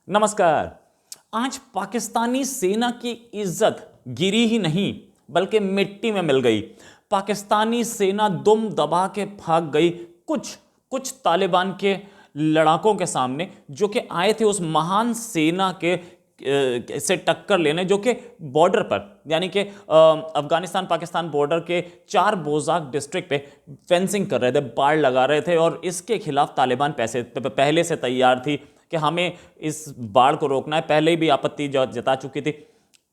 नमस्कार। आज पाकिस्तानी सेना की इज्जत गिरी ही नहीं बल्कि मिट्टी में मिल गई। पाकिस्तानी सेना दुम दबा के भाग गई कुछ कुछ तालिबान के लड़ाकों के सामने, जो कि आए थे उस महान सेना के से टक्कर लेने, जो कि बॉर्डर पर यानी कि अफगानिस्तान पाकिस्तान बॉर्डर के 4 बोजाक डिस्ट्रिक्ट पे फेंसिंग कर रहे थे, बाड़ लगा रहे थे। और इसके खिलाफ तालिबान पहले से तैयार थी कि हमें इस बाढ़ को रोकना है। पहले ही भी आपत्ति जता चुकी थी।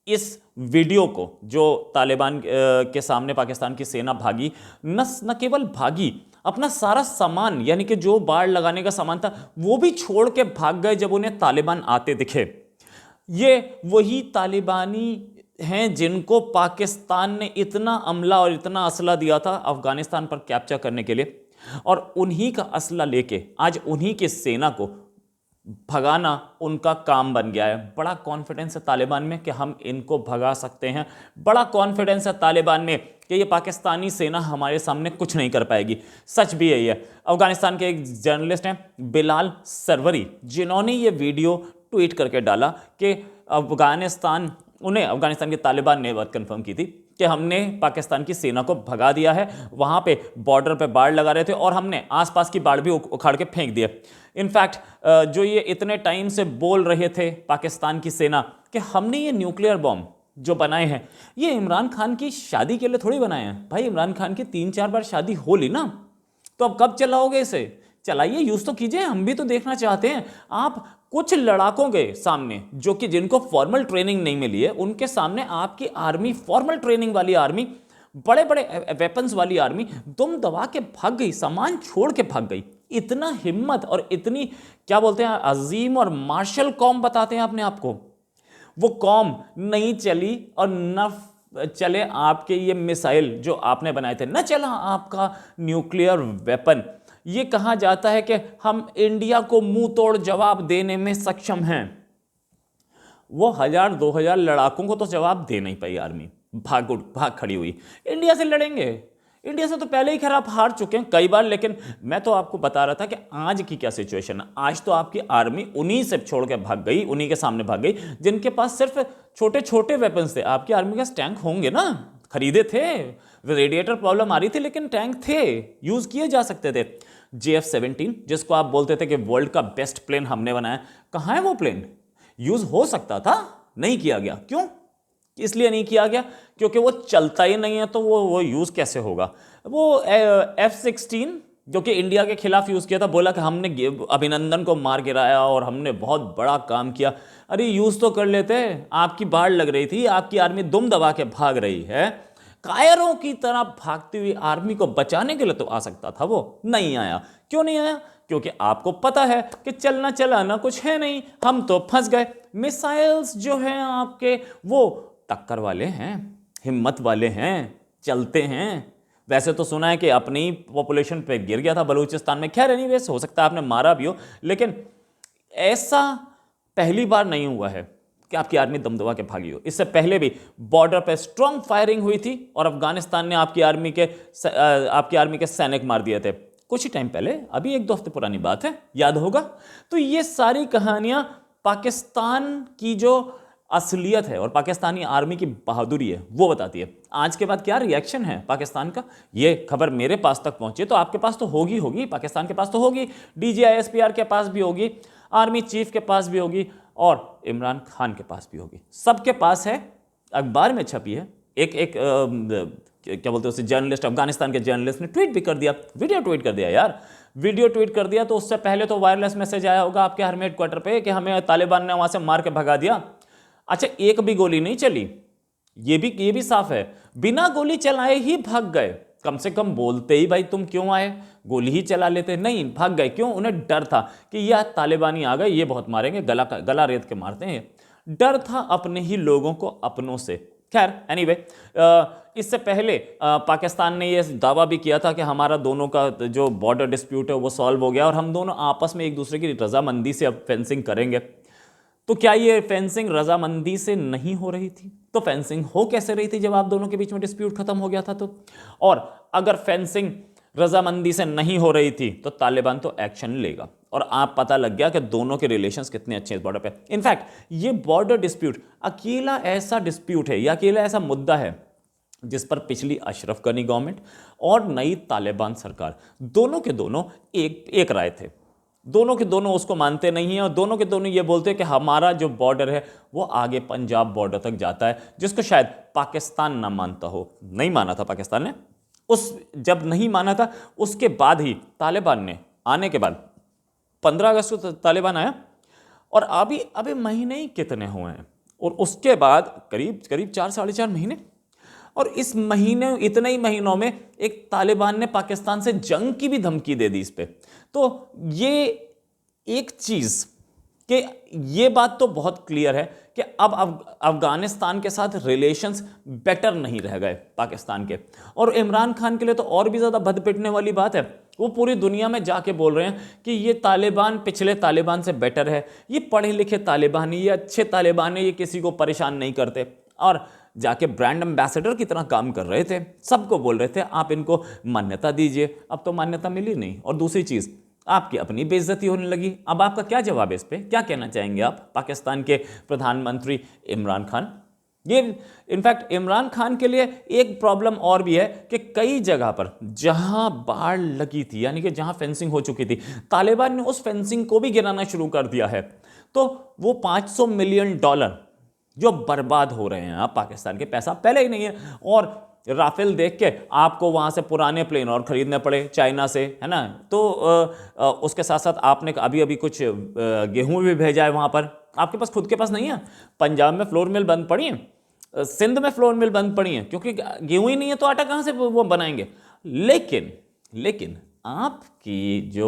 इस वीडियो को जो तालिबान के सामने पाकिस्तान की सेना भागी, न केवल भागी, अपना सारा सामान यानी कि जो बाढ़ लगाने का सामान था वो भी छोड़ के भाग गए जब उन्हें तालिबान आते दिखे। ये वही तालिबानी हैं जिनको पाकिस्तान ने इतना अमला और इतना असला दिया था अफगानिस्तान पर कैप्चर करने के लिए, और उन्हीं का असला लेके आज उन्हीं की सेना को भगाना उनका काम बन गया है। बड़ा कॉन्फिडेंस है तालिबान में कि हम इनको भगा सकते हैं। बड़ा कॉन्फिडेंस है तालिबान में कि ये पाकिस्तानी सेना हमारे सामने कुछ नहीं कर पाएगी। सच भी यही है। अफगानिस्तान के एक जर्नलिस्ट हैं बिलाल सरवरी, जिन्होंने ये वीडियो ट्वीट करके डाला कि अफगानिस्तान के तालिबान ने बात कंफर्म की थी कि हमने पाकिस्तान की सेना को भगा दिया है। वहां पे बॉर्डर पे बाढ़ लगा रहे थे और हमने आसपास की बाढ़ भी उखाड़ के फेंक दिया। इनफैक्ट जो ये इतने टाइम से बोल रहे थे पाकिस्तान की सेना कि हमने ये न्यूक्लियर बॉम्ब जो बनाए हैं ये इमरान खान की शादी के लिए थोड़ी बनाए हैं। भाई, इमरान खान की 3-4 बार शादी हो ली ना, तो अब कब चलाओगे इसे? चलाइए, यूज तो कीजिए, हम भी तो देखना चाहते हैं। आप कुछ लड़ाकों के सामने जो कि जिनको फॉर्मल ट्रेनिंग नहीं मिली है, उनके सामने आपकी आर्मी, फॉर्मल ट्रेनिंग वाली आर्मी, बड़े बड़े वेपन्स वाली आर्मी दुम दबा के भाग गई, सामान छोड़ के भाग गई। इतना हिम्मत और इतनी क्या बोलते हैं, अजीम और मार्शल कौम बताते हैं अपने आप को। वो कौम नहीं चली और न चले आपके ये मिसाइल जो आपने बनाए थे, न चला आपका न्यूक्लियर वेपन। ये कहा जाता है कि हम इंडिया को मुंह तोड़ जवाब देने में सक्षम हैं। वो 1000-2000 लड़ाकों को तो जवाब दे नहीं पाई आर्मी, भाग खड़ी हुई। इंडिया से लड़ेंगे, इंडिया से तो पहले ही खराब हार चुके हैं कई बार। लेकिन मैं तो आपको बता रहा था कि आज की क्या सिचुएशन है। आज तो आपकी आर्मी उन्हीं से छोड़ के भाग गई, उन्हीं के सामने भाग गई जिनके पास सिर्फ छोटे छोटे वेपन्स थे। आपकी आर्मी के टैंक होंगे ना, खरीदे थे, रेडिएटर प्रॉब्लम आ रही थी लेकिन टैंक थे, यूज किए जा सकते थे। JF-17 जिसको आप बोलते थे कि वर्ल्ड का बेस्ट प्लेन हमने बनाया, कहां है वो प्लेन? यूज हो सकता था, नहीं किया गया। क्यों? इसलिए नहीं किया गया क्योंकि वो चलता ही नहीं है, तो वो यूज कैसे होगा? वो F-16 जो कि इंडिया के खिलाफ यूज किया था, बोला कि हमने अभिनंदन को मार गिराया और हमने बहुत बड़ा काम किया। अरे यूज तो कर लेते। आपकी बाढ़ लग रही थी, आपकी आर्मी दुम दबा के भाग रही है, कायरों की तरह भागती हुई आर्मी को बचाने के लिए तो आ सकता था, वो नहीं आया। क्यों नहीं आया? क्योंकि आपको पता है कि चलना चलाना कुछ है नहीं, हम तो फंस गए। मिसाइल्स जो हैं आपके, वो टक्कर वाले हैं, हिम्मत वाले हैं, चलते हैं। वैसे तो सुना है कि अपनी पॉपुलेशन पे गिर गया था बलूचिस्तान में। खैर एनीवे, हो सकता है आपने मारा भी हो, लेकिन ऐसा पहली बार नहीं हुआ है कि आपकी आर्मी दम दबा के भागी हो। इससे पहले भी बॉर्डर पे स्ट्रांग फायरिंग हुई थी और अफगानिस्तान ने आपकी आर्मी के सैनिक मार दिए थे कुछ ही टाइम पहले, अभी 1-2 हफ्ते पुरानी बात है, याद होगा। तो ये सारी कहानियां पाकिस्तान की जो असलियत है और पाकिस्तानी आर्मी की बहादुरी है वो बताती है। आज के बाद क्या रिएक्शन है पाकिस्तान का, ये खबर मेरे पास तक पहुंची तो आपके पास तो होगी, पाकिस्तान के पास तो होगी, DGISPR के पास भी होगी, आर्मी चीफ के पास भी होगी और इमरान खान के पास भी होगी। सबके पास है, अखबार में छपी है। एक क्या बोलते हैं उसे, जर्नलिस्ट, अफगानिस्तान के जर्नलिस्ट ने ट्वीट भी कर दिया, वीडियो ट्वीट कर दिया यार, वीडियो ट्वीट कर दिया। तो उससे पहले तो वायरलेस मैसेज आया होगा आपके हर हेडक्वार्टर पे कि हमें तालिबान ने वहां से मार के भगा दिया। अच्छा, एक भी गोली नहीं चली, ये भी साफ है, बिना गोली चलाए ही भाग गए। कम से कम बोलते ही भाई तुम क्यों आए, गोली ही चला लेते। नहीं, भाग गए। क्यों? उन्हें डर था कि यह तालिबानी आ गए, ये बहुत मारेंगे, गला रेत के मारते हैं। डर था अपने ही लोगों को अपनों से। खैर एनीवे, इससे पहले पाकिस्तान ने यह दावा भी किया था कि हमारा दोनों का जो बॉर्डर डिस्प्यूट है वो सॉल्व हो गया और हम दोनों आपस में एक दूसरे की रजामंदी से अब फेंसिंग करेंगे। तो क्या ये फेंसिंग रजामंदी से नहीं हो रही थी? तो फेंसिंग हो कैसे रही थी जब आप दोनों के बीच में डिस्प्यूट खत्म हो गया था? तो और अगर फेंसिंग रजामंदी से नहीं हो रही थी तो तालिबान तो एक्शन लेगा। और आप पता लग गया कि दोनों के रिलेशंस कितने अच्छे हैं इस बॉर्डर पे। इनफैक्ट ये बॉर्डर डिस्प्यूट अकेला ऐसा डिस्प्यूट है या अकेला ऐसा मुद्दा है जिस पर पिछली अशरफ गनी गवर्नमेंट और नई तालिबान सरकार दोनों के दोनों एक राय थे। दोनों के दोनों उसको मानते नहीं हैं और दोनों के दोनों ये बोलते हैं कि हमारा जो बॉर्डर है वो आगे पंजाब बॉर्डर तक जाता है, जिसको शायद पाकिस्तान ना मानता हो। नहीं माना था पाकिस्तान ने, जब नहीं माना था उसके बाद ही तालिबान ने आने के बाद 15 अगस्त को तालिबान आया और अभी महीने ही कितने हुए हैं और उसके बाद करीब 4-4.5 महीने, और इस महीने इतने ही महीनों में एक तालिबान ने पाकिस्तान से जंग की भी धमकी दे दी इस पे। तो ये एक चीज कि ये बात तो बहुत क्लियर है कि अब अफगानिस्तान के साथ रिलेशंस बेटर नहीं रह गए पाकिस्तान के। और इमरान खान के लिए तो और भी ज़्यादा भद पिटने वाली बात है, वो पूरी दुनिया में जाके बोल रहे हैं कि ये तालिबान पिछले तालिबान से बेटर है, ये पढ़े लिखे तालिबान, ये अच्छे तालिबान है, ये किसी को परेशान नहीं करते। और जाके ब्रांड एम्बेसडर की तरह काम कर रहे थे, सबको बोल रहे थे आप इनको मान्यता दीजिए। अब तो मान्यता मिली नहीं, और दूसरी चीज़ आपकी अपनी बेइज्जती होने लगी। अब आपका क्या जवाब है इस पे, क्या कहना चाहेंगे आप पाकिस्तान के प्रधानमंत्री इमरान खान? ये इनफैक्ट इमरान खान के लिए एक प्रॉब्लम और भी है कि कई जगह पर जहां बाढ़ लगी थी, यानी कि जहां फेंसिंग हो चुकी थी, तालिबान ने उस फेंसिंग को भी गिराना शुरू कर दिया है। तो वो $500 मिलियन जो बर्बाद हो रहे हैं, अब पाकिस्तान के पैसा पहले ही नहीं है, और राफेल देख के आपको वहाँ से पुराने प्लेन और ख़रीदने पड़े चाइना से, है ना। तो उसके साथ साथ आपने अभी कुछ गेहूं भी भेजा है वहाँ पर, आपके पास खुद के पास नहीं है। पंजाब में फ्लोर मिल बंद पड़ी है, सिंध में फ्लोर मिल बंद पड़ी है, क्योंकि गेहूं ही नहीं है तो आटा कहाँ से वो बनाएंगे। लेकिन आपकी जो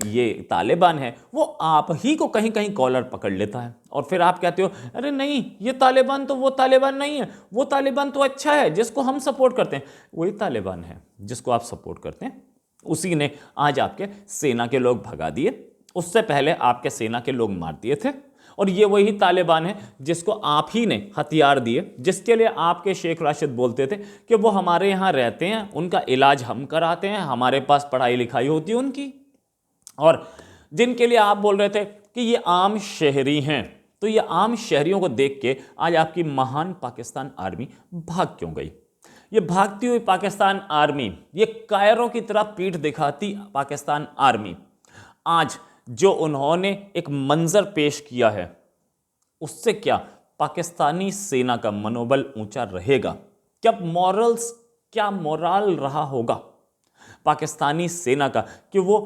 ये तालिबान है वो आप ही को कहीं कहीं कॉलर पकड़ लेता है, और फिर आप कहते हो अरे नहीं ये तालिबान तो वो तालिबान नहीं है, वो तालिबान तो अच्छा है जिसको हम सपोर्ट करते हैं। वही तालिबान है जिसको आप सपोर्ट करते हैं, उसी ने आज आपके सेना के लोग भगा दिए, उससे पहले आपके सेना के लोग मार दिए थे। और ये वही तालिबान है जिसको आप ही ने हथियार दिए, जिसके लिए आपके शेख राशिद बोलते थे कि वो हमारे यहाँ रहते हैं, उनका इलाज हम कराते हैं, हमारे पास पढ़ाई लिखाई होती है उनकी, और जिनके लिए आप बोल रहे थे कि ये आम शहरी हैं। तो ये आम शहरियों को देख के आज आपकी महान पाकिस्तान आर्मी भाग क्यों गई? ये भागती हुई पाकिस्तान आर्मी, ये कायरों की तरह पीठ दिखाती पाकिस्तान आर्मी, आज जो उन्होंने एक मंजर पेश किया है, उससे क्या पाकिस्तानी सेना का मनोबल ऊंचा रहेगा? क्या मोरल रहा होगा पाकिस्तानी सेना का कि वो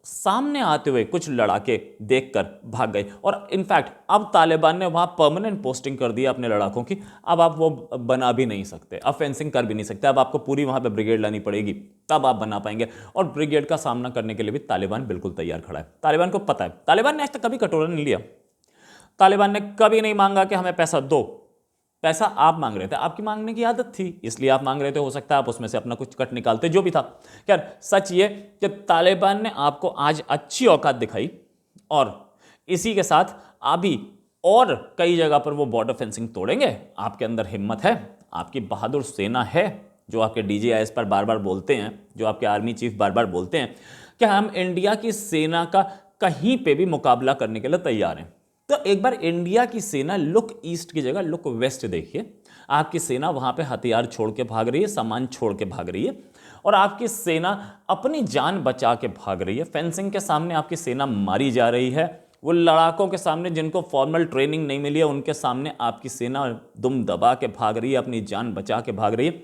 सामने आते हुए कुछ लड़ाके देखकर भाग गए। और इनफैक्ट अब तालिबान ने वहां परमानेंट पोस्टिंग कर दी अपने लड़ाकों की, अब आप वो बना भी नहीं सकते, अब फेंसिंग कर भी नहीं सकते, अब आपको पूरी वहां पे ब्रिगेड लानी पड़ेगी तब आप बना पाएंगे। और ब्रिगेड का सामना करने के लिए भी तालिबान बिल्कुल तैयार खड़ा है। तालिबान को पता है, तालिबान ने आज तक कभी कटोरा नहीं लिया, तालिबान ने कभी नहीं मांगा कि हमें पैसा दो, पैसा आप मांग रहे थे, आपकी मांगने की आदत थी इसलिए आप मांग रहे थे, हो सकता है आप उसमें से अपना कुछ कट निकालते, जो भी था। खैर सच ये कि तालिबान ने आपको आज अच्छी औकात दिखाई, और इसी के साथ अभी और कई जगह पर वो बॉर्डर फेंसिंग तोड़ेंगे। आपके अंदर हिम्मत है, आपकी बहादुर सेना है, जो आपके DGIS पर बार बार बोलते हैं, जो आपके आर्मी चीफ बार बार बोलते हैं कि हम इंडिया की सेना का कहीं पे भी मुकाबला करने के लिए तैयार हैं। तो एक बार इंडिया की सेना लुक ईस्ट की जगह लुक वेस्ट देखिए, आपकी सेना वहां पे हथियार छोड़ के भाग रही है, सामान छोड़ के भाग रही है, और आपकी सेना अपनी जान बचा के भाग रही है। फेंसिंग के सामने आपकी सेना मारी जा रही है, वो लड़ाकों के सामने जिनको फॉर्मल ट्रेनिंग नहीं मिली है उनके सामने आपकी सेना दुम दबा के भाग रही है, अपनी जान बचा के भाग रही है।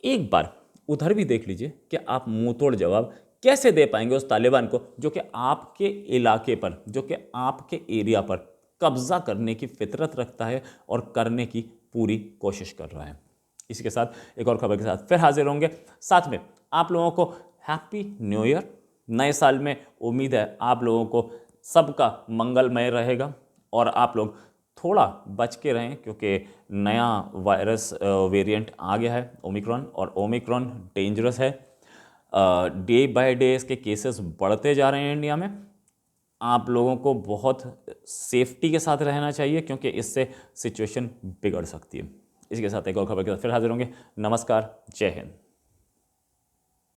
एक बार उधर भी देख लीजिए कि आप मुंह तोड़ जवाब कैसे दे पाएंगे उस तालिबान को जो कि आपके इलाके पर, जो कि आपके एरिया पर कब्जा करने की फितरत रखता है और करने की पूरी कोशिश कर रहा है। इसी के साथ एक और खबर के साथ फिर हाजिर होंगे। साथ में आप लोगों को हैप्पी न्यू ईयर, नए साल में उम्मीद है आप लोगों को सबका मंगलमय रहेगा, और आप लोग थोड़ा बच के रहें क्योंकि नया वायरस वेरिएंट आ गया है ओमिक्रॉन, और ओमिक्रॉन डेंजरस है। डे बाय डे इसके केसेस बढ़ते जा रहे हैं इंडिया में। आप लोगों को बहुत सेफ्टी के साथ रहना चाहिए क्योंकि इससे सिचुएशन बिगड़ सकती है। इसी के साथ एक और खबर के साथ फिर हाजिर होंगे। नमस्कार, जय हिंद।